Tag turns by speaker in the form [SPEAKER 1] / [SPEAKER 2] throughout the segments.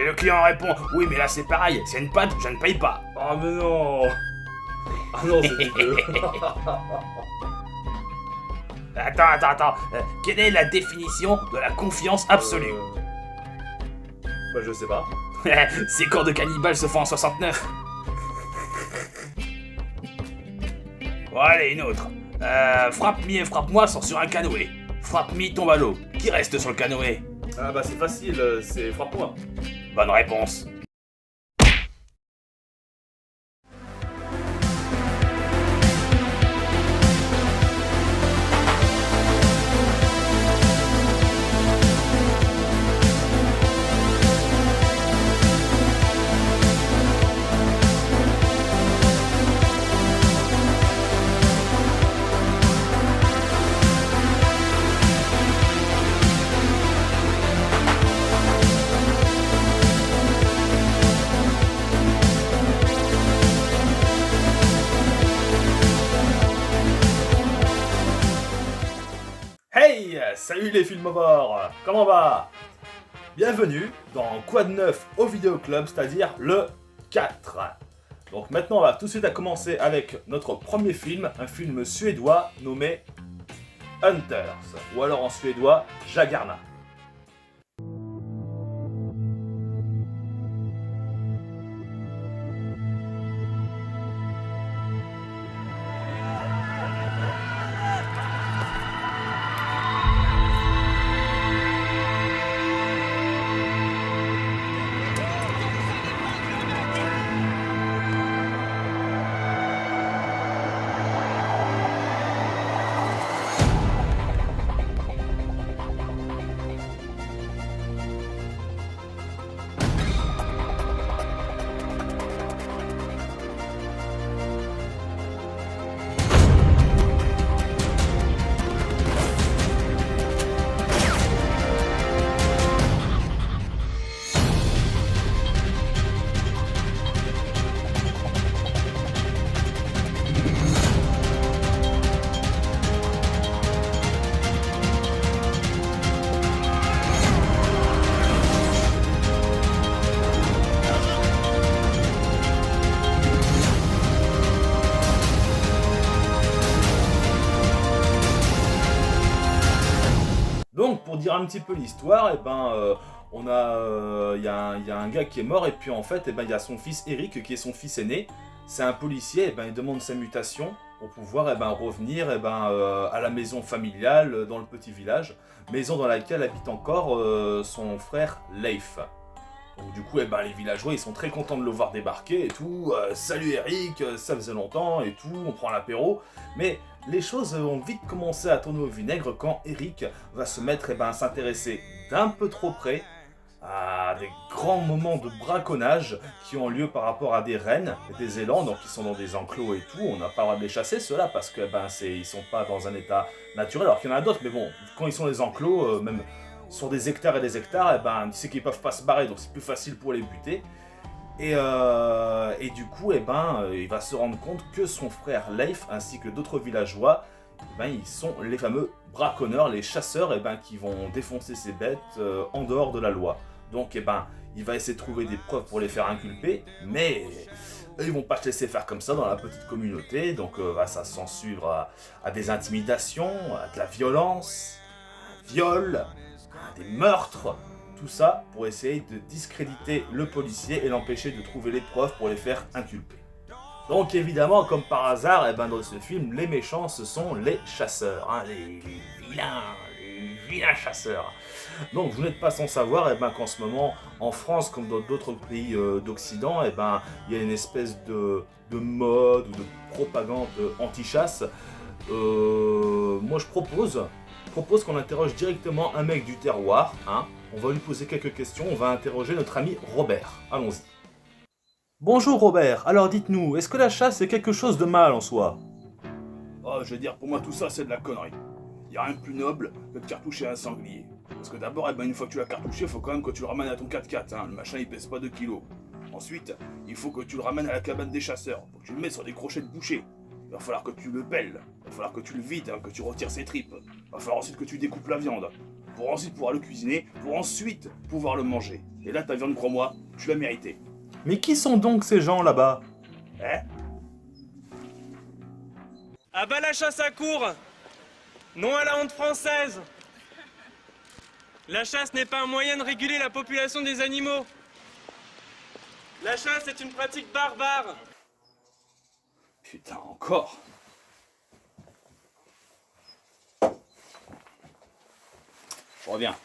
[SPEAKER 1] Et le client répond, oui mais là c'est pareil, c'est une pâte, je ne paye pas.
[SPEAKER 2] Ah mais non. Ah non, c'est dégueu.
[SPEAKER 1] Attends, quelle est la définition de la confiance absolue?
[SPEAKER 2] Bah je sais pas.
[SPEAKER 1] Ces cours de cannibales se font en 69. Bon allez, une autre. Frappe-mi et frappe-moi sont sur un canoë. Frappe-mi tombe à l'eau. Qui reste sur le canoë?
[SPEAKER 2] Ah bah c'est facile, c'est frappe-moi.
[SPEAKER 1] Bonne réponse.
[SPEAKER 2] Hey, salut les filmovores, comment va? Bienvenue dans Quoi de neuf au Vidéo Club, c'est-à-dire le 4. Donc maintenant on va tout de suite à commencer avec notre premier film, un film suédois nommé Hunters, ou alors en suédois Jagarna. Donc pour dire un petit peu l'histoire, il y a un gars qui est mort et puis en fait il y a son fils Eric qui est son fils aîné. C'est un policier, il demande sa mutation pour pouvoir revenir à la maison familiale dans le petit village, maison dans laquelle habite encore son frère Leif. Donc du coup les villageois ils sont très contents de le voir débarquer et tout, salut Eric, ça faisait longtemps et tout, on prend l'apéro, mais les choses vont vite commencer à tourner au vinaigre quand Eric va se mettre à s'intéresser d'un peu trop près à des grands moments de braconnage qui ont lieu par rapport à des rennes et des élans, donc ils sont dans des enclos et tout, on n'a pas le droit de les chasser ceux-là parce que ils sont pas dans un état naturel, alors qu'il y en a d'autres, mais bon, quand ils sont dans les enclos, même sur des hectares et des hectares, tu sais qu'ils peuvent pas se barrer, donc c'est plus facile pour les buter. Et du coup, il va se rendre compte que son frère Leif, ainsi que d'autres villageois, ils sont les fameux braconneurs, les chasseurs qui vont défoncer ces bêtes en dehors de la loi. Donc il va essayer de trouver des preuves pour les faire inculper, mais ils vont pas se laisser faire comme ça dans la petite communauté, donc ça s'en suivre à des intimidations, à de la violence, à viol, à des meurtres. Tout ça pour essayer de discréditer le policier et l'empêcher de trouver les preuves pour les faire inculper. Donc évidemment, comme par hasard, dans ce film, les méchants, ce sont les chasseurs, les vilains chasseurs. Donc vous n'êtes pas sans savoir qu'en ce moment, en France, comme dans d'autres pays d'Occident, il y a une espèce de mode ou de propagande anti-chasse. Moi je propose qu'on interroge directement un mec du terroir, On va lui poser quelques questions, on va interroger notre ami Robert. Allons-y. Bonjour Robert, alors dites-nous, est-ce que la chasse est quelque chose de mal en soi?
[SPEAKER 1] Oh, je veux dire, pour moi tout ça c'est de la connerie. Y a rien de plus noble que de cartoucher un sanglier. Parce que d'abord, une fois que tu l'as cartouché, faut quand même que tu le ramènes à ton 4x4, le machin il pèse pas 2 kilos. Ensuite, il faut que tu le ramènes à la cabane des chasseurs, faut que tu le mettes sur des crochets de boucher. Il va falloir que tu le pelles, il va falloir que tu le vides, que tu retires ses tripes. Il va falloir ensuite que tu découpes la viande. pour ensuite pouvoir le cuisiner, pour ensuite pouvoir le manger. Et là, ta viande, crois-moi, tu l'as méritée.
[SPEAKER 2] Mais qui sont donc ces gens là-bas?
[SPEAKER 1] Hein?
[SPEAKER 3] À bas la chasse à courre! Non à la honte française! La chasse n'est pas un moyen de réguler la population des animaux. La chasse est une pratique barbare.
[SPEAKER 1] Putain, encore. Je reviens.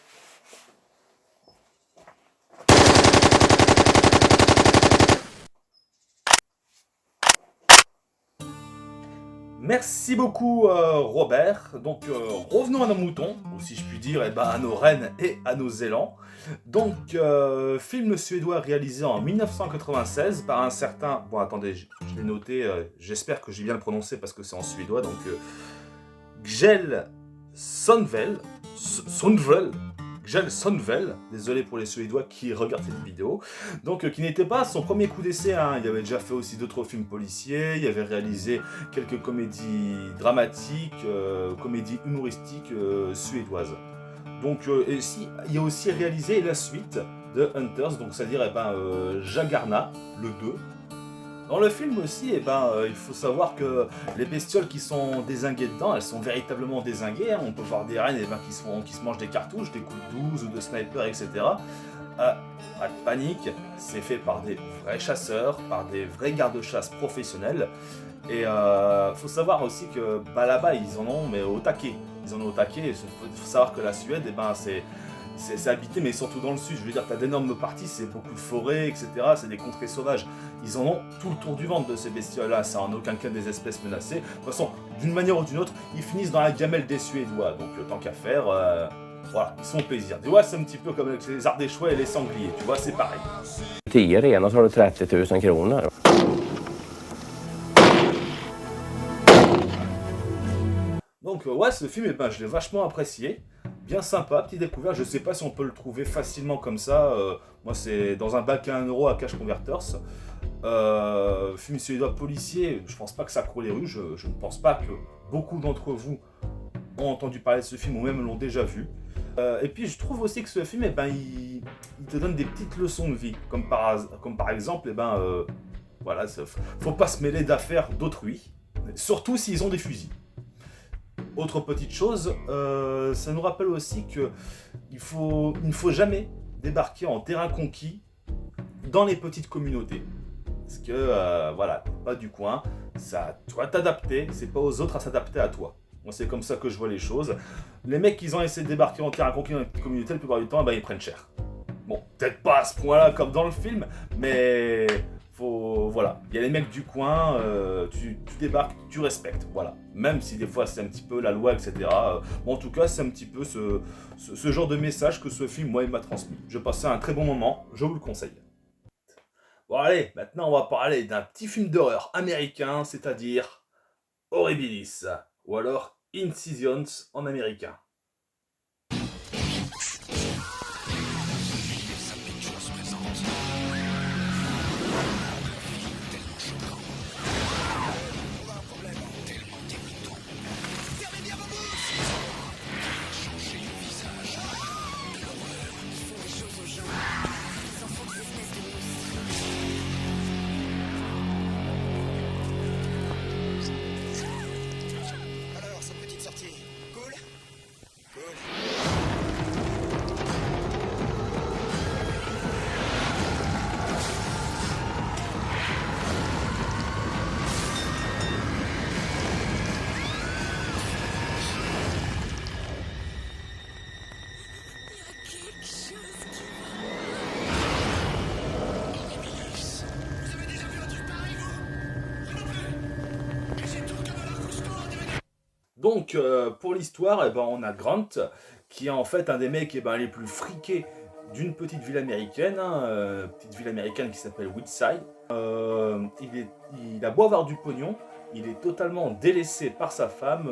[SPEAKER 2] Merci beaucoup Robert. Donc revenons à nos moutons, ou si je puis dire à nos rennes et à nos élans. Donc film suédois réalisé en 1996 par un certain... Bon attendez, je l'ai noté, j'espère que j'ai bien le prononcé parce que c'est en suédois. Donc Kjell Sonvel, Kjell Sonvel, désolé pour les Suédois qui regardent cette vidéo, donc qui n'était pas son premier coup d'essai, hein. Il avait déjà fait aussi d'autres films policiers, il avait réalisé quelques comédies dramatiques, comédies humoristiques suédoises. Donc il a aussi réalisé la suite de Hunters, donc c'est-à-dire Jagarna, le 2. Dans le film aussi, il faut savoir que les bestioles qui sont dézinguées dedans, elles sont véritablement dézinguées. Hein. On peut voir des rennes qui se mangent des cartouches, des coups de 12 ou de sniper, etc. Pas de panique, c'est fait par des vrais chasseurs, par des vrais gardes-chasse professionnels. Et faut savoir aussi que là-bas, ils en ont mais au taquet. Ils en ont au taquet. Il faut savoir que la Suède, c'est habité, mais surtout dans le sud. Je veux dire, t'as d'énormes parties, c'est beaucoup de forêts, etc. C'est des contrées sauvages. Ils en ont tout le tour du ventre de ces bestioles-là. C'est en aucun cas des espèces menacées. De toute façon, d'une manière ou d'une autre, ils finissent dans la gamelle des Suédois. Donc, tant qu'à faire, voilà, ils sont au plaisir. Tu vois, c'est un petit peu comme avec les ardéchois et les sangliers. Tu vois, c'est pareil.
[SPEAKER 4] 10 renar så har du 30 000 kronor.
[SPEAKER 2] Donc, ouais, ce film, je l'ai vachement apprécié. Bien sympa, petite découverte. Je sais pas si on peut le trouver facilement comme ça. Moi, c'est dans un bac à 1 € à Cash Converters. Film suédois policier, je pense pas que ça court les rues. Je ne pense pas que beaucoup d'entre vous ont entendu parler de ce film ou même l'ont déjà vu. Et puis, je trouve aussi que ce film, il te donne des petites leçons de vie. Comme par exemple, voilà, faut pas se mêler d'affaires d'autrui. Surtout s'ils ont des fusils. Autre petite chose, ça nous rappelle aussi que il ne faut jamais débarquer en terrain conquis dans les petites communautés. Parce que, voilà, t'es pas du coin, tu vas t'adapter, c'est pas aux autres à s'adapter à toi. Moi, c'est comme ça que je vois les choses. Les mecs qui ont essayé de débarquer en terrain conquis dans les petites communautés, la plupart du temps, ils prennent cher. Bon, peut-être pas à ce point-là comme dans le film, mais... Voilà, il y a les mecs du coin, tu débarques, tu respectes, voilà. Même si des fois c'est un petit peu la loi, etc. Bon, en tout cas, c'est un petit peu ce genre de message que ce film, moi, il m'a transmis. Je passais un très bon moment, je vous le conseille. Bon, allez, maintenant on va parler d'un petit film d'horreur américain, c'est-à-dire Horribilis, ou alors Incisions en américain. Donc, pour l'histoire, on a Grant, qui est en fait un des mecs les plus friqués d'une petite ville américaine, petite ville américaine qui s'appelle Woodside. Il a beau avoir du pognon, il est totalement délaissé par sa femme,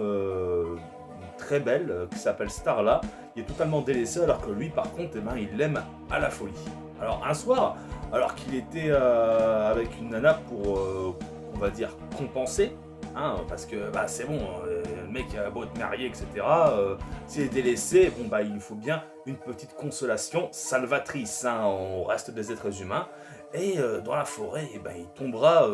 [SPEAKER 2] très belle, qui s'appelle Starla. Il est totalement délaissé, alors que lui, par contre, il l'aime à la folie. Alors, un soir, alors qu'il était avec une nana pour, on va dire, compenser, parce que c'est bon, le mec a beau être marié, etc. S'il est délaissé, bon bah il faut bien une petite consolation salvatrice, hein, on reste des êtres humains. Et dans la forêt, eh ben, il tombera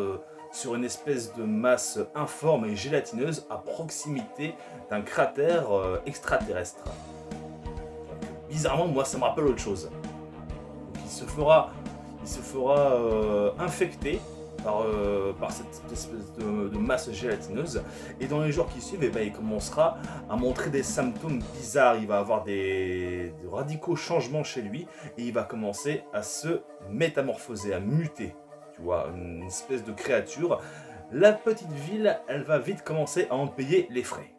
[SPEAKER 2] sur une espèce de masse informe et gélatineuse à proximité d'un cratère extraterrestre. Donc, bizarrement, moi ça me rappelle autre chose. Donc, il se fera infecter par cette espèce de masse gélatineuse, et dans les jours qui suivent, eh ben, il commencera à montrer des symptômes bizarres. Il va avoir des radicaux changements chez lui, et il va commencer à se métamorphoser, à muter, tu vois, une espèce de créature. La petite ville, elle va vite commencer à en payer les frais.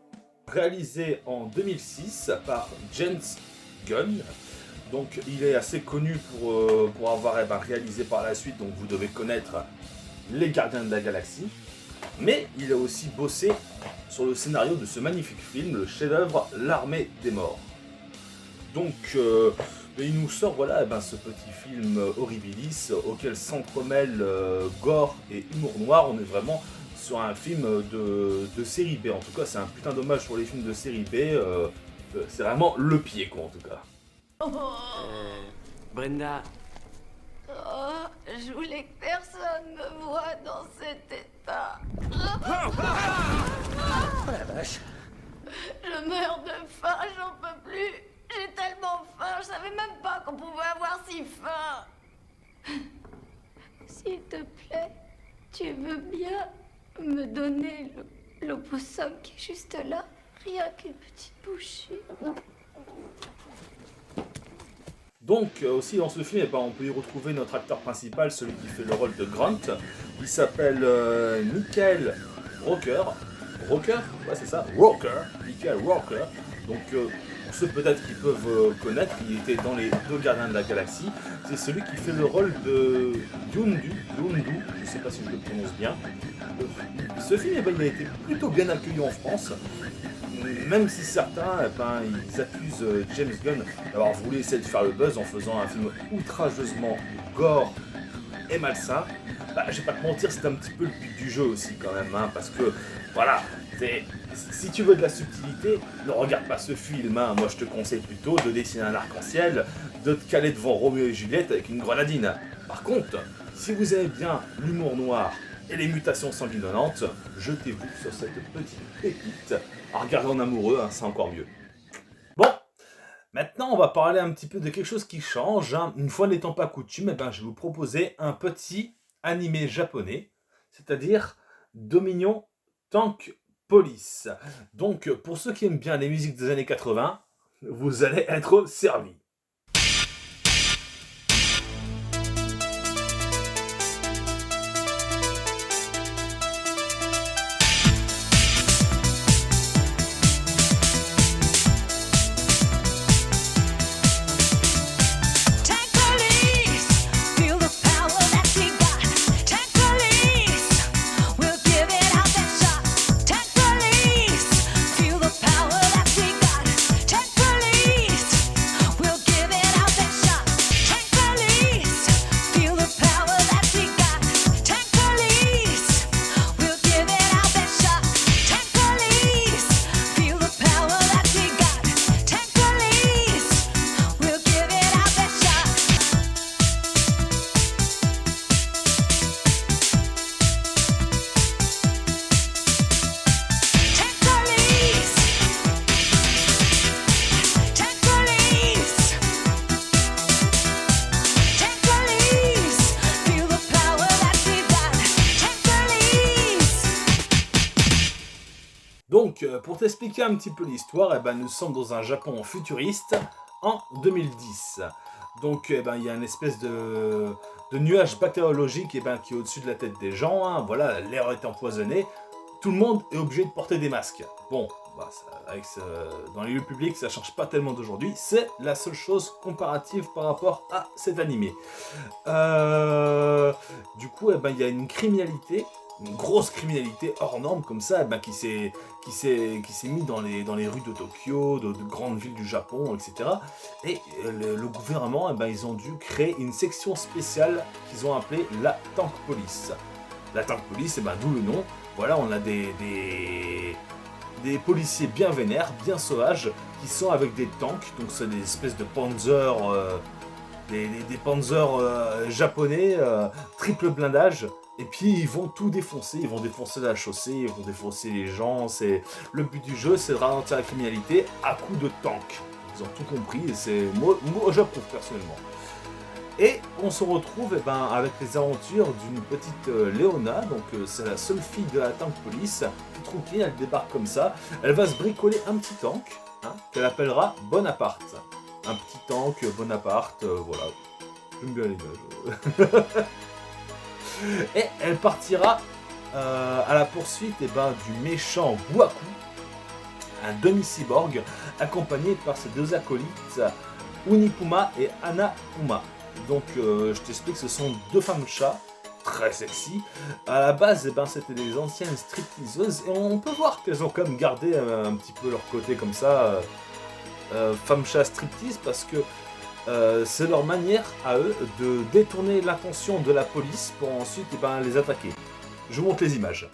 [SPEAKER 2] Réalisé en 2006 par James Gunn. Donc il est assez connu pour avoir réalisé par la suite, donc vous devez connaître Les Gardiens de la Galaxie. Mais il a aussi bossé sur le scénario de ce magnifique film, le chef-d'œuvre L'Armée des Morts. Donc il nous sort voilà, ce petit film horribilis auquel s'entremêlent gore et humour noir. On est vraiment sur un film de série B. En tout cas, c'est un putain d'hommage sur les films de série B. C'est vraiment le pied, quoi, en tout cas.
[SPEAKER 3] Brenda,
[SPEAKER 5] Oh, je voulais que personne me voie dans cet état.
[SPEAKER 6] Oh la vache.
[SPEAKER 5] Je meurs de faim, j'en peux plus. J'ai tellement faim, je savais même pas qu'on pouvait avoir si faim. S'il te plaît, tu veux bien me donner l'opossum qui est juste là? Rien qu'une petite bouchée.
[SPEAKER 2] Donc aussi dans ce film, on peut y retrouver notre acteur principal, celui qui fait le rôle de Grunt. Il s'appelle Michael Rooker. Rooker? Ouais, c'est ça, Rooker. Michael Rooker. Donc pour ceux peut-être qui peuvent connaître, il était dans les deux Gardiens de la Galaxie. C'est celui qui fait le rôle de Yondu, je sais pas si je le prononce bien. Ce film, il a été plutôt bien accueilli en France. Même si certains, ils accusent James Gunn d'avoir voulu essayer de faire le buzz en faisant un film outrageusement gore et malsain, je vais pas te mentir, c'est un petit peu le but du jeu aussi quand même, hein, parce que voilà, si tu veux de la subtilité, ne regarde pas ce film, hein. Moi je te conseille plutôt de dessiner un arc-en-ciel, de te caler devant Roméo et Juliette avec une grenadine. Par contre, si vous aimez bien l'humour noir et les mutations sanguinolentes, jetez-vous sur cette petite pépite. En regardant en amoureux, hein, c'est encore mieux. Bon, maintenant on va parler un petit peu de quelque chose qui change, hein. Une fois n'étant pas coutume, je vais vous proposer un petit animé japonais, c'est-à-dire Dominion Tank Police. Donc pour ceux qui aiment bien les musiques des années 80, vous allez être servis. Donc, pour t'expliquer un petit peu l'histoire, nous sommes dans un Japon futuriste en 2010. Donc, il y a une espèce de nuage bactériologique qui est au-dessus de la tête des gens. Hein. Voilà, l'air est empoisonné. Tout le monde est obligé de porter des masques. Bon, dans les lieux publics, ça ne change pas tellement d'aujourd'hui. C'est la seule chose comparative par rapport à cet animé. Du coup, il y a une criminalité. Une grosse criminalité hors norme comme ça, qui s'est mis dans les rues de Tokyo, de grandes villes du Japon, etc. Et le gouvernement, ils ont dû créer une section spéciale qu'ils ont appelée la Tank Police. La Tank Police, d'où le nom. Voilà, on a des des policiers bien vénères, bien sauvages, qui sont avec des tanks, donc c'est des espèces de panzers, des panzers japonais, triple blindage, et puis ils vont tout défoncer, ils vont défoncer la chaussée, ils vont défoncer les gens, le but du jeu c'est de ralentir la criminalité à coups de tank. Ils ont tout compris, et moi j'approuve personnellement. Et on se retrouve avec les aventures d'une petite Léona, donc c'est la seule fille de la tank police, toute tranquille, elle débarque comme ça, elle va se bricoler un petit tank, hein, qu'elle appellera Bonaparte. Un petit tank Bonaparte, voilà, j'aime bien l'image. Et elle partira à la poursuite du méchant Bwaku, un demi-cyborg, accompagné par ses deux acolytes, Unipuma et Anapuma. Donc je t'explique, ce sont deux femmes chats, très sexy. À la base, c'était des anciennes stripteaseuses, et on peut voir qu'elles ont quand même gardé un petit peu leur côté comme ça, femmes chats striptease, parce que c'est leur manière à eux de détourner l'attention de la police pour ensuite les attaquer. Je vous montre les images.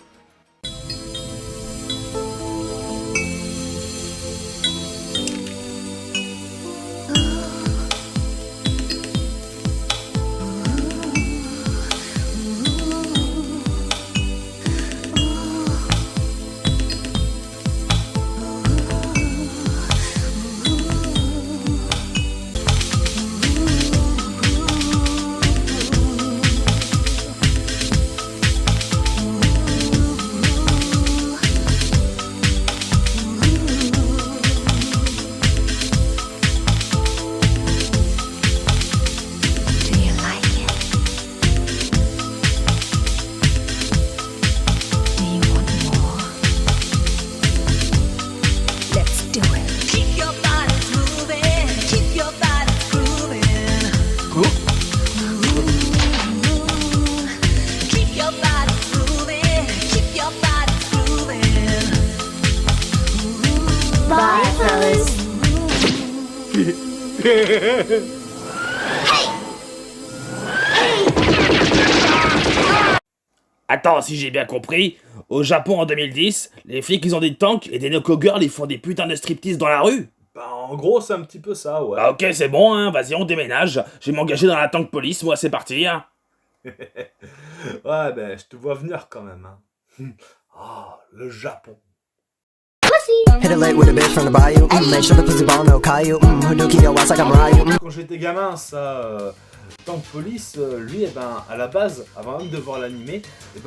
[SPEAKER 1] Attends, si j'ai bien compris, au Japon en 2010, les flics ils ont des tanks et des Noko Girls ils font des putains de striptease dans la rue.
[SPEAKER 2] En gros, c'est un petit peu ça, ouais.
[SPEAKER 1] Bah ok, c'est bon, hein, vas-y, on déménage. Je vais m'engager dans la tank police, moi c'est parti, hein.
[SPEAKER 2] Ouais, je te vois venir quand même, hein. Ah, le Japon. Quand j'étais gamin, ça... Tank Police, lui, à la base, avant même de voir l'animé,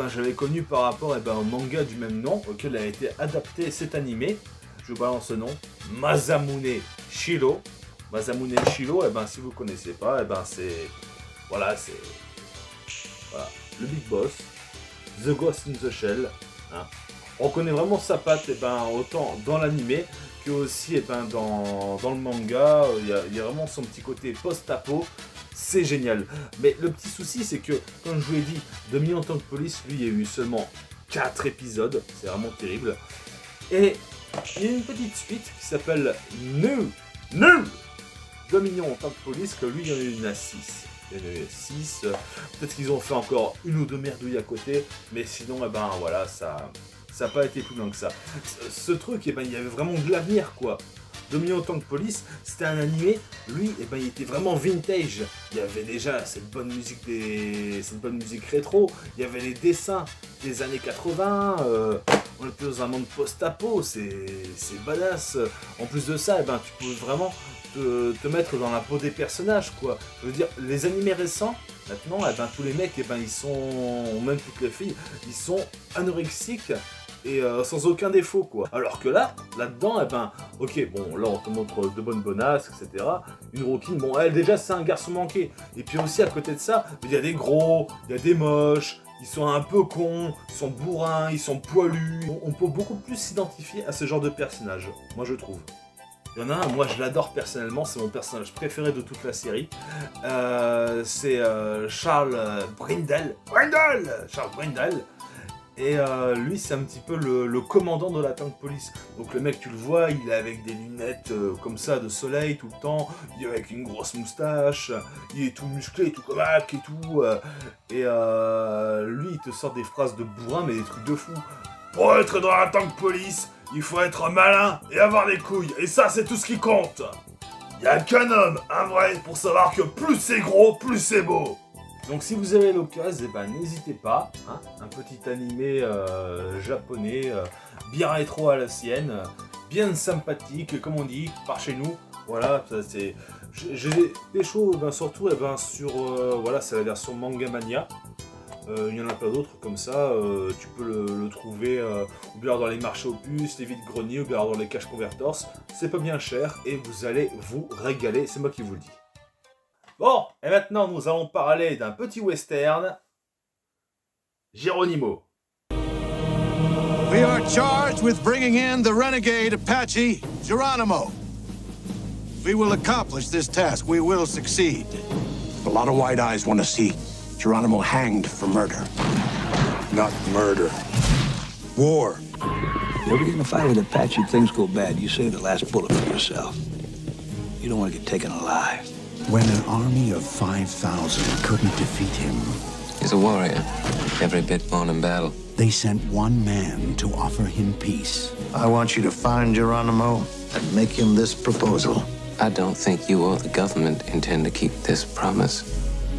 [SPEAKER 2] j'avais connu par rapport au manga du même nom, auquel a été adapté cet animé. Je vous balance ce nom, Masamune Shiro. Masamune Shiro, si vous connaissez pas, c'est... Voilà, c'est... Voilà, le Big Boss, The Ghost in the Shell. Hein. On connaît vraiment sa patte, autant dans l'animé que aussi dans le manga. Il y a vraiment son petit côté post-apo. C'est génial. Mais le petit souci, c'est que, comme je vous l'ai dit, 2 millions de Tank Police, lui, il y a eu seulement 4 épisodes. C'est vraiment terrible. Et il y a une petite suite qui s'appelle New 2 millions Tank Police, que lui, il y en a eu une à 6. Il y en a eu 6. Peut-être qu'ils ont fait encore une ou deux merdouilles à côté. Mais sinon, voilà, ça n'a pas été plus loin que ça. Ce truc, il y avait vraiment de l'avenir, quoi. 2 millions Tank Police, c'était un animé, lui, il était vraiment vintage. Il y avait déjà cette bonne musique rétro, il y avait les dessins des années 80, on était dans un monde post-apo, c'est badass. En plus de ça, tu peux vraiment te mettre dans la peau des personnages, quoi. Je veux dire, les animés récents, maintenant, tous les mecs, ils sont, même toutes les filles, ils sont anorexiques, et sans aucun défaut, quoi. Alors que là-dedans, ok, bon, là on te montre de bonnes bonasses, etc. Une rouquine, bon, elle déjà c'est un garçon manqué. Et puis aussi à côté de ça, il y a des gros, il y a des moches, ils sont un peu cons, ils sont bourrins, ils sont poilus. On peut beaucoup plus s'identifier à ce genre de personnage, moi je trouve. Il y en a un, moi je l'adore personnellement, c'est mon personnage préféré de toute la série. C'est Charles Brindle. Charles Brindle. Et lui, c'est un petit peu le commandant de la Tank Police. Donc le mec, tu le vois, il est avec des lunettes comme ça de soleil tout le temps. Il est avec une grosse moustache. Il est tout musclé, tout comaque et tout. Et lui, il te sort des phrases de bourrin, mais des trucs de fou.
[SPEAKER 1] Pour être dans un tank police, il faut être malin et avoir des couilles. Et ça, c'est tout ce qui compte. Y a qu'un homme, un vrai, pour savoir que plus c'est gros, plus c'est beau.
[SPEAKER 2] Donc si vous avez l'occasion, eh ben, n'hésitez pas, hein, un petit animé japonais, bien rétro à la sienne, bien sympathique, comme on dit, par chez nous. Voilà, ça, c'est... J'ai pécho surtout sur... voilà, c'est la version Manga Mania. Il y en a plein d'autres comme ça, tu peux le trouver ou bien dans les marchés aux puces, les vides-greniers, ou bien dans les cash converters. C'est pas bien cher et vous allez vous régaler, c'est moi qui vous le dis. Bon, et maintenant nous allons parler d'un petit western, Geronimo.
[SPEAKER 6] We are charged with bringing in the renegade Apache, Geronimo. We will accomplish this task. We will succeed. A lot of white eyes want to see Geronimo hanged for murder. Not murder. War.
[SPEAKER 7] You ever get in a fight with Apache, things go bad, you save the last bullet for yourself. You don't want to get taken alive.
[SPEAKER 6] When an army of 5,000 couldn't defeat him,
[SPEAKER 8] He's a warrior, every bit born in battle.
[SPEAKER 6] they sent one man to offer him peace. I want you to find Geronimo and make him this proposal.
[SPEAKER 8] I don't think you or the government intend to keep this promise.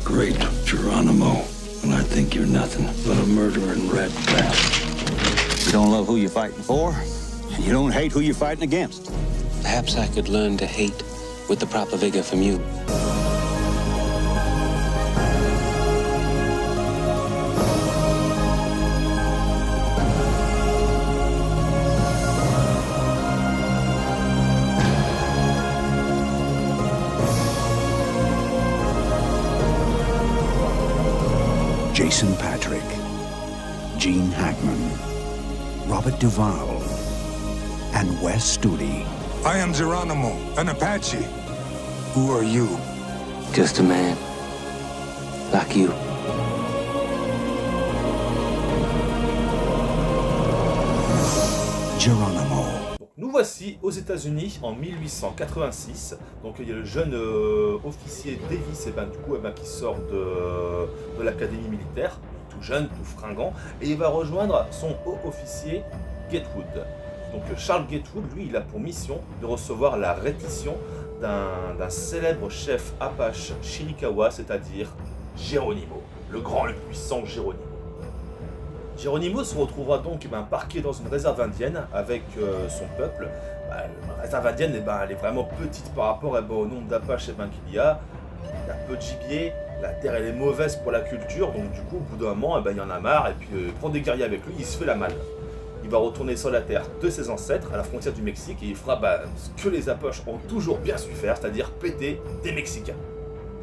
[SPEAKER 7] Great, Geronimo. And I think you're nothing but a murderer in red trap. You don't love who you're fighting for, and you don't hate who you're fighting against.
[SPEAKER 8] Perhaps I could learn to hate with the proper vigor from you.
[SPEAKER 6] Jason Patric, Gene Hackman, Robert Duvall, and Wes Studi. I am Geronimo, an Apache. Who are you?
[SPEAKER 8] Just a man. Like you.
[SPEAKER 6] Geronimo.
[SPEAKER 2] Donc, nous voici aux États-Unis en 1886. Donc il y a le jeune officier Davis qui sort de l'académie militaire, tout jeune, tout fringant, et il va rejoindre son haut officier Gatewood. Donc Charles Gatewood, lui, il a pour mission de recevoir la reddition d'un célèbre chef Apache Chiricahua, c'est-à-dire Geronimo, le grand, le puissant Geronimo. Geronimo se retrouvera donc parqué dans une réserve indienne avec son peuple. La réserve indienne elle est vraiment petite par rapport au nombre d'Apaches qu'il y a. Il y a peu de gibier, la terre elle est mauvaise pour la culture, donc du coup au bout d'un moment il y en a marre et puis il prend des guerriers avec lui, il se fait la malle. Il va retourner sur la terre de ses ancêtres à la frontière du Mexique et il fera ce que les Apaches ont toujours bien su faire, c'est-à-dire péter des Mexicains.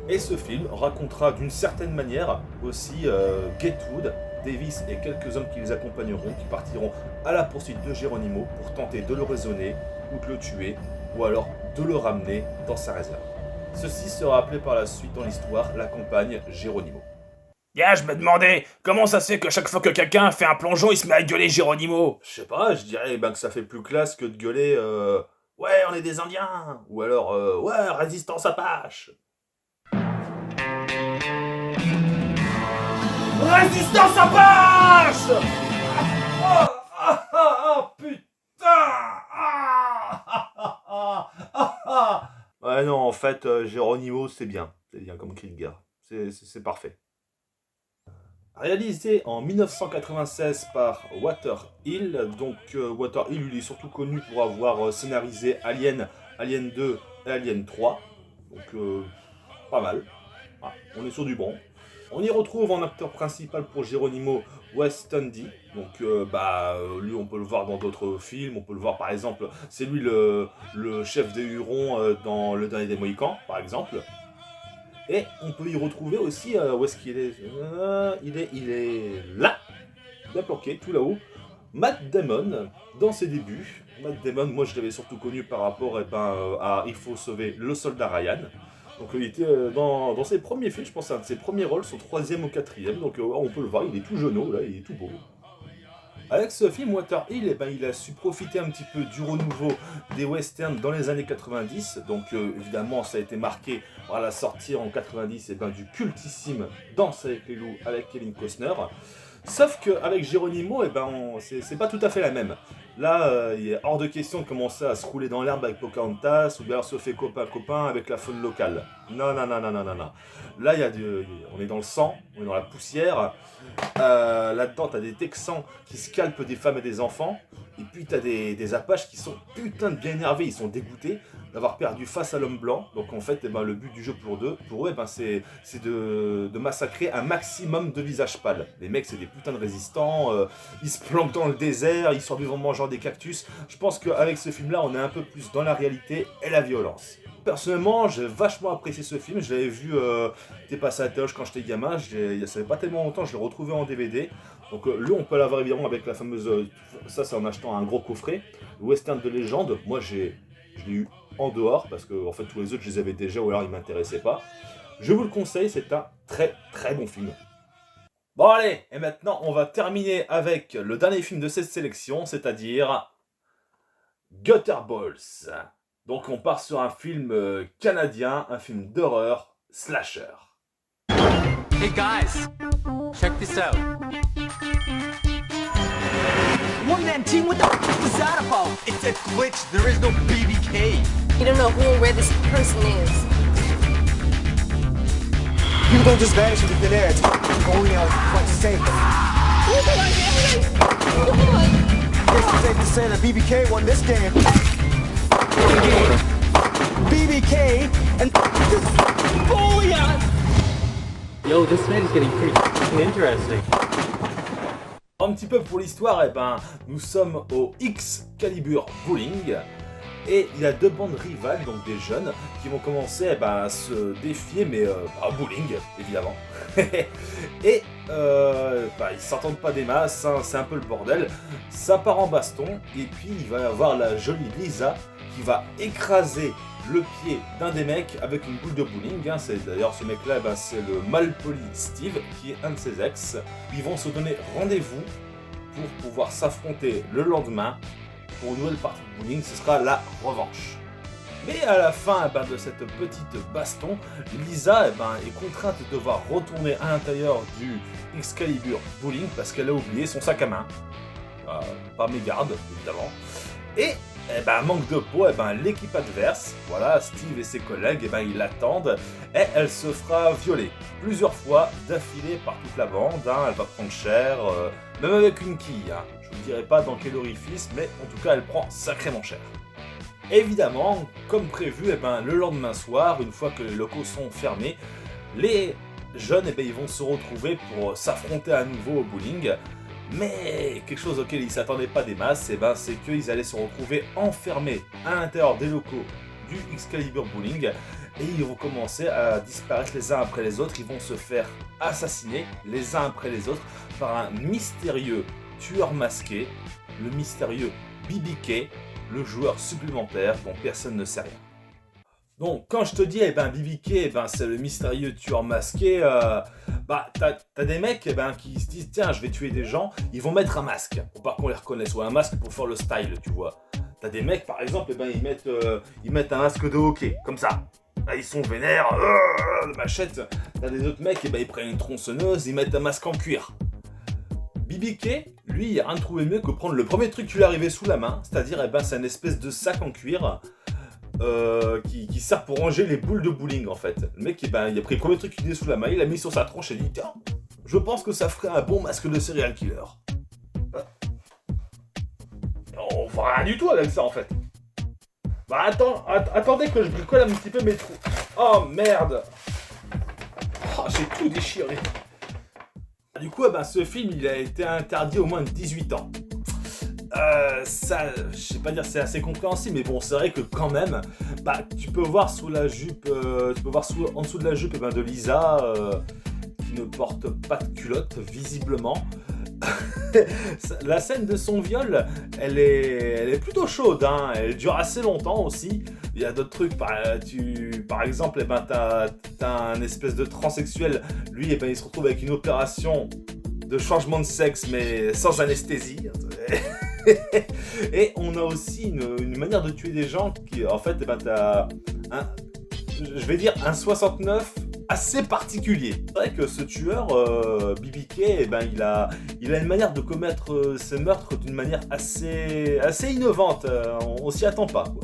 [SPEAKER 2] Et ce film racontera d'une certaine manière aussi Gatewood, Davis et quelques hommes qui les accompagneront, qui partiront à la poursuite de Geronimo pour tenter de le raisonner ou de le tuer, ou alors de le ramener dans sa réserve. Ceci sera appelé par la suite dans l'histoire la campagne Geronimo.
[SPEAKER 1] Je me demandais, comment ça se fait que chaque fois que quelqu'un fait un plongeon, il se met à gueuler Geronimo?
[SPEAKER 2] Je sais pas, je dirais que ça fait plus classe que de gueuler ouais, on est des Indiens, ou alors ouais, résistance Apache.
[SPEAKER 1] Résistance Apache!
[SPEAKER 2] Putain! Ouais, non, en fait, Geronimo, c'est bien comme cri de guerre. C'est parfait. Réalisé en 1996 par Walter Hill. Donc, Walter Hill, il est surtout connu pour avoir scénarisé Alien, Alien 2 et Alien 3. Donc, pas mal. Ah, on est sur du bon. On y retrouve en acteur principal pour Geronimo Wes Studi. Donc lui on peut le voir dans d'autres films, on peut le voir par exemple, c'est lui le chef des Hurons dans Le Dernier des Mohicans par exemple. Et on peut y retrouver aussi, où est-ce qu'il est, il est là, bien planqué, tout là-haut, Matt Damon dans ses débuts. Matt Damon, moi je l'avais surtout connu par rapport à Il faut sauver le soldat Ryan. Donc il était dans ses premiers films, je pense un de ses premiers rôles, son 3e ou 4e, donc on peut le voir, il est tout jeuneau, là, il est tout beau. Avec ce film, Walter Hill, il a su profiter un petit peu du renouveau des westerns dans les années 90, donc évidemment ça a été marqué par la sortie en 90 du cultissime Danse avec les loups avec Kevin Costner. Sauf qu'avec Geronimo, eh ben, c'est pas tout à fait la même. Là, il est hors de question de commencer à se rouler dans l'herbe avec Pocahontas ou bien se fait copain-copain avec la faune locale. Non. Là, on est dans le sang, on est dans la poussière. Là-dedans, t'as des Texans qui scalpent des femmes et des enfants. Et puis t'as des Apaches qui sont putain de bien énervés, ils sont dégoûtés d'avoir perdu face à l'homme blanc. Donc en fait, eh ben, le but du jeu pour eux, eh ben, c'est de massacrer un maximum de visages pâles. Les mecs, c'est des putains de résistants, ils se planquent dans le désert, ils survivent en mangeant des cactus. Je pense qu'avec ce film-là, on est un peu plus dans la réalité et la violence. Personnellement, j'ai vachement apprécié ce film. Je l'avais vu, t'es passé à la télé quand j'étais gamin. Ça fait pas tellement longtemps, je l'ai retrouvé en DVD. Donc lui, on peut l'avoir évidemment avec la fameuse... ça, c'est en achetant un gros coffret. Le western de légende, moi, je l'ai eu en dehors, parce que en fait, tous les autres, je les avais déjà, ou alors ils m'intéressaient pas. Je vous le conseille, c'est un très très bon film. Bon allez, et maintenant, on va terminer avec le dernier film de cette sélection, c'est-à-dire... Gutterballs. Donc on part sur un film canadien, un film d'horreur, slasher.
[SPEAKER 9] Hey guys, check this out. One man team, what the f was that about? It's a glitch, there is no BBK.
[SPEAKER 5] You don't know who or where this person is.
[SPEAKER 9] People don't just vanish into thin air, it's only on quite safe. I guess it's safe to say that BBK won this game. BBK and Napoleon!
[SPEAKER 3] Yo, this man is getting pretty interesting.
[SPEAKER 2] Un petit peu pour l'histoire, eh ben, nous sommes au Excalibur Bowling et il y a deux bandes rivales, donc des jeunes, qui vont commencer eh ben, à se défier, mais à bowling, évidemment. Et ils s'entendent pas des masses, hein, c'est un peu le bordel. Ça part en baston, et puis il va y avoir la jolie Lisa qui va écraser le pied d'un des mecs avec une boule de bowling. Hein. D'ailleurs, ce mec-là, eh ben, c'est le malpoli Steve, qui est un de ses ex. Ils vont se donner rendez-vous pour pouvoir s'affronter le lendemain pour une nouvelle partie de bowling. Ce sera la revanche. Mais à la fin eh ben, de cette petite baston, Lisa eh ben, est contrainte de devoir retourner à l'intérieur du Excalibur Bowling parce qu'elle a oublié son sac à main. Par mégarde, évidemment. Et eh ben, manque de peau, eh ben, l'équipe adverse, voilà, Steve et ses collègues, eh ben, ils l'attendent et elle se fera violer plusieurs fois d'affilée par toute la bande. Hein, elle va prendre cher, même avec une quille. Hein. Je vous dirai pas dans quel orifice, mais en tout cas, elle prend sacrément cher. Évidemment, comme prévu, eh ben, le lendemain soir, une fois que les locaux sont fermés, les jeunes eh ben, ils vont se retrouver pour s'affronter à nouveau au bowling. Mais quelque chose auquel ils ne s'attendaient pas des masses, eh ben, c'est qu'ils allaient se retrouver enfermés à l'intérieur des locaux du Excalibur Bowling et ils vont commencer à disparaître les uns après les autres. Ils vont se faire assassiner les uns après les autres par un mystérieux tueur masqué, le mystérieux BBK, le joueur supplémentaire dont personne ne sait rien. Donc, quand je te dis, eh ben, BBK, eh ben, c'est le mystérieux tueur masqué, t'as des mecs eh ben, qui se disent, tiens, je vais tuer des gens, ils vont mettre un masque, pour pas qu'on les reconnaisse, ou un masque pour faire le style, tu vois. T'as des mecs, par exemple, eh ben, ils mettent un masque de hockey, comme ça. Là, ils sont vénères, le machette. T'as des autres mecs, eh ben, ils prennent une tronçonneuse, ils mettent un masque en cuir. BBK, lui, il a rien trouvé mieux que prendre le premier truc qui lui est arrivé sous la main, c'est-à-dire, eh ben, c'est une espèce de sac en cuir, qui sert pour ranger les boules de bowling en fait. Le mec il a pris le premier truc qu'il est sous la main, il l'a mis sur sa tronche et dit tiens, je pense que ça ferait un bon masque de serial killer. On voit rien du tout avec ça en fait. Attendez que je bricole un petit peu mes trous. Oh merde. Oh, j'ai tout déchiré. Du coup ce film il a été interdit au moins de 18 ans. Ça, je sais pas dire c'est assez compréhensible, mais bon, c'est vrai que quand même, tu peux voir sous la jupe, en dessous de la jupe de Lisa, qui ne porte pas de culotte, visiblement. La scène de son viol, elle est plutôt chaude, hein, elle dure assez longtemps aussi. Il y a d'autres trucs, par exemple, t'as un espèce de transsexuel, lui, il se retrouve avec une opération de changement de sexe, mais sans anesthésie. Et on a aussi une manière de tuer des gens qui, en fait, t'as je vais dire un 69 assez particulier. C'est vrai que ce tueur, BBK, eh ben, il a une manière de commettre ses meurtres d'une manière assez innovante. On s'y attend pas, quoi.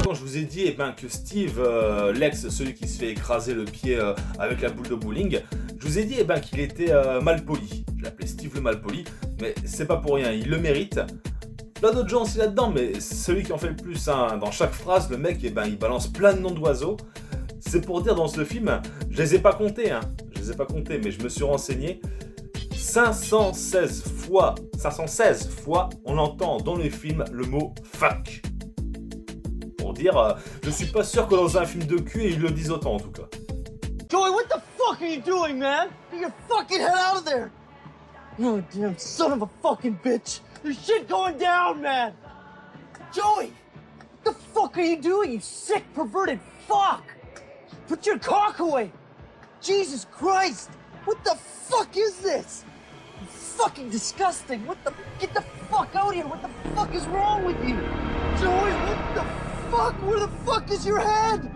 [SPEAKER 2] Quand je vous ai dit que Steve, l'ex, celui qui se fait écraser le pied avec la boule de bowling, je vous ai dit qu'il était malpoli. Je l'appelais Steve le malpoli, mais c'est pas pour rien, il le mérite. Plein d'autres gens aussi là-dedans, mais celui qui en fait le plus, dans chaque phrase, le mec, il balance plein de noms d'oiseaux. C'est pour dire, dans ce film, je les ai pas comptés, mais je me suis renseigné. 516 fois, on entend dans le film le mot fuck. Pour dire, je suis pas sûr que dans un film de cul, ils le disent autant en tout cas.
[SPEAKER 9] Joey, what the fuck are you doing, man? Get your fucking head out of there! You damn son of a fucking bitch! There's shit going down, man! Joey! What the fuck are you doing, you sick, perverted fuck? Put your cock away! Jesus Christ! What the fuck is this? Fucking disgusting! What the... Get the fuck out of here! What the fuck is wrong with you? Joey, what the fuck? Where the fuck is your head?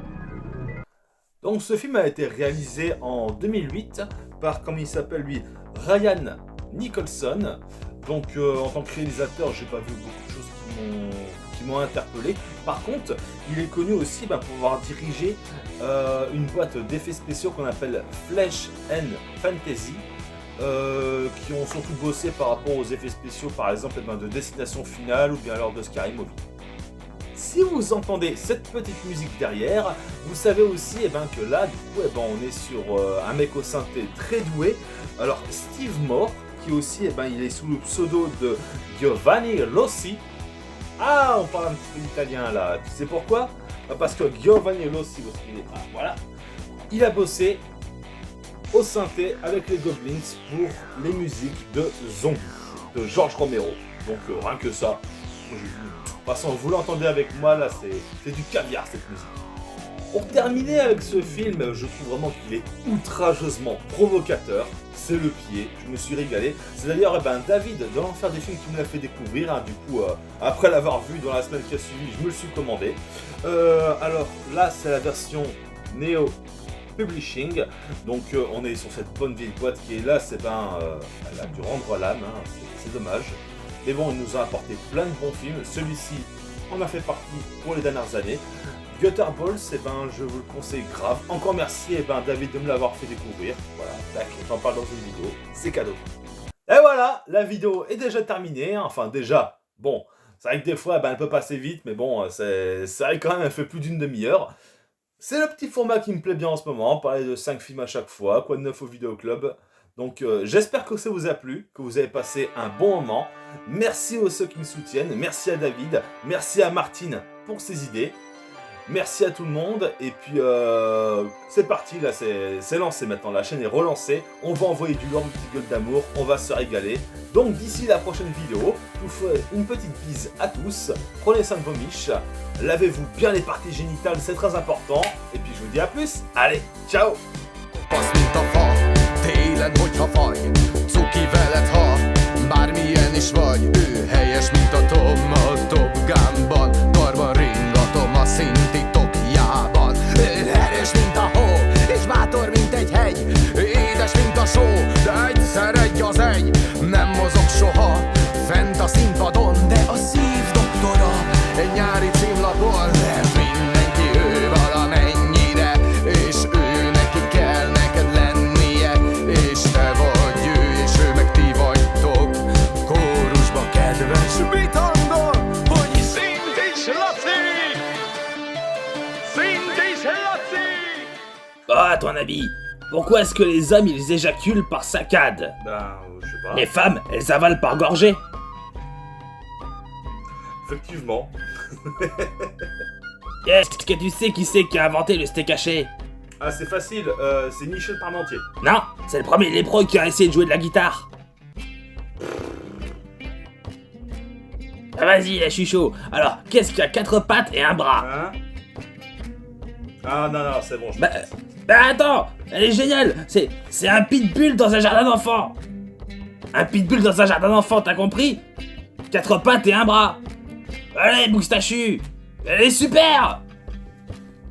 [SPEAKER 2] Donc ce film a été réalisé en 2008 par, comme il s'appelle lui, Ryan Nicholson. Donc en tant que réalisateur, j'ai pas vu beaucoup de choses qui m'ont interpellé. Par contre, il est connu aussi pour avoir dirigé une boîte d'effets spéciaux qu'on appelle Flesh and Fantasy, qui ont surtout bossé par rapport aux effets spéciaux, par exemple de Destination Finale ou bien alors de Scary Movie. Si vous entendez cette petite musique derrière, vous savez aussi que là, du coup, on est sur un mec au synthé très doué. Alors Steve Moore, qui aussi, il est sous le pseudo de Giovanni Rossi. Ah, on parle un petit peu d'italien là. Tu sais pourquoi? Parce que Giovanni Rossi, voilà, il a bossé au synthé avec les Goblins pour les musiques de Zombie, de George Romero. Donc rien que ça. De toute façon, vous l'entendez avec moi, là, c'est du caviar cette musique. Pour terminer avec ce film, je trouve vraiment qu'il est outrageusement provocateur. C'est le pied, je me suis régalé. C'est d'ailleurs David de l'Enfer des films qui me l'a fait découvrir. Du coup, après l'avoir vu dans la semaine qui a suivi, je me le suis commandé. Alors là, c'est la version Neo Publishing. Donc on est sur cette bonne vieille boîte qui est là. Elle a dû rendre l'âme, c'est dommage. Mais bon, il nous a apporté plein de bons films. Celui-ci en a fait partie pour les dernières années. Gutterballs, je vous le conseille grave. Encore merci David de me l'avoir fait découvrir. Voilà, tac, j'en parle dans une vidéo. C'est cadeau. Et voilà, la vidéo est déjà terminée. Enfin déjà, bon, c'est vrai que des fois elle peut passer vite, mais bon, c'est vrai quand même, elle fait plus d'une demi-heure. C'est le petit format qui me plaît bien en ce moment. Parler de 5 films à chaque fois, quoi de neuf au Vidéo Club. Donc j'espère que ça vous a plu, que vous avez passé un bon moment. Merci aux ceux qui me soutiennent, merci à David, merci à Martine pour ses idées. Merci à tout le monde, et puis c'est parti, là c'est lancé maintenant, la chaîne est relancée, on va envoyer du lourd, une petite gueule d'amour, on va se régaler. Donc d'ici la prochaine vidéo, je vous fais une petite bise à tous, prenez soin de vos miches, lavez-vous bien les parties génitales, c'est très important, et puis je vous dis à plus, allez, ciao!
[SPEAKER 10] Télen, hogyha faj, cuki veled, ha bármilyen is vagy. Ő helyes, mint a Tom a Top Gunban, karban ringatom a szintitokjában. Ő erős, mint a hó, és bátor, mint egy hegy. Édes, mint a só, de egyszer egy az egy. Nem mozog soha, fent a színpadon, de a szív doktora egy nyári címlapon. Mert mindenki ő valamennyire, és ő neki kell neked lennie. És te vagy ő, és ő meg ti vagytok kórusba kedves bitandor, hogy Szint és Laci! Szint és Laci!
[SPEAKER 11] Ah, à ton avis, pourquoi est-ce que les hommes ils éjaculent par saccade?
[SPEAKER 2] Je sais pas.
[SPEAKER 11] Les femmes, elles avalent par gorgée.
[SPEAKER 2] Effectivement.
[SPEAKER 11] Est-ce que tu sais qui c'est qui a inventé le steak haché?
[SPEAKER 2] Ah, c'est facile, c'est Michel Parmentier.
[SPEAKER 11] Non, c'est le premier lépreux qui a essayé de jouer de la guitare. Ah, vas-y, là, je suis chaud. Alors, qu'est-ce qui a 4 pattes et un bras?
[SPEAKER 2] Ah non, non, c'est bon.
[SPEAKER 11] Bah attends, elle est géniale. C'est un pitbull dans un jardin d'enfants. Un pitbull dans un jardin d'enfants, t'as compris? 4 pattes et un bras. Allez, moustachu. Elle est super.